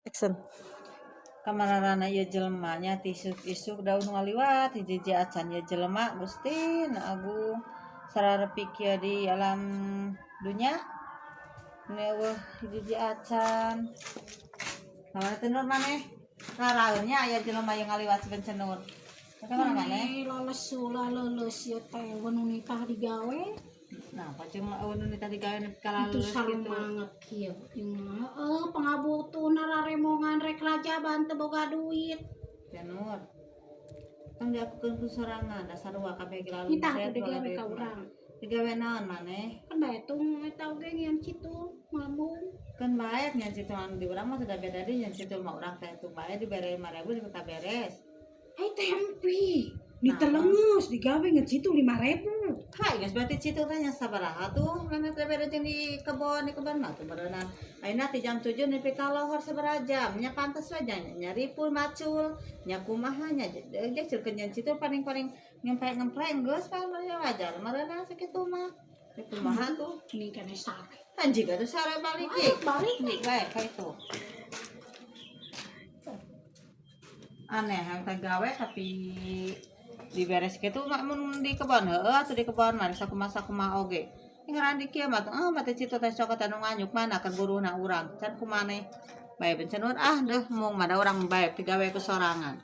Action. Kamararana ieu jelema nya ti isuk-isuk daun ngaliwat hiji acan ieu jelema Gusti na agung sararepik ieu di alam dunya neueuh hiji acan kamana teh nur maneh raraeun nya aya jelema yang ngaliwat sebencenur nur kamana maneh Lolos ulah leuleus ieu teh wenu nikah digawe. Nah, pacung nu tadi gawe kala Itu sareng banget kieu. Pangabutuna raremongan rek rajaban teu boga duit. Ya nur. Kan diakukeun ku sorangan da sarua kabeh lalu. Itah teh digawe ka urang. Digawe naon maneh? Kan bae tung eta oge ngian citu ngabung. Kan bae nya citu anu di urang mah sudah beda deui nya citu mah urang teh tu bae dibere 5.000 di beres. Ai tempe. Ditelengeus digawe ngan citu 5.000. Hai geus berarti citu teh nya sabaraha tuh kana teh bere jeung di kebon mah tuh berenang. Ayeuna ti jam 7 nepi ka lohor sabaraha jam nya pantes wae nyari pun macul nya kumaha nya geus ceurkeun citu paling-paling ngempreng geus paling wajar marana sakitu mah. Kumaha tuh Ini kana sare. anjing atuh sare balik Balik bae ka itu. Aneh yang teh gawe tapi diberes gitu mak mun di kebon heueuh atuh di kebon mah sakumaha oge ngaran di kieu mah mah teh citu teh cokot anu nganyuk mana keur buruhna urang can kumaneh bae bencenur deuh mung mah da urang bae digawe ku sorangan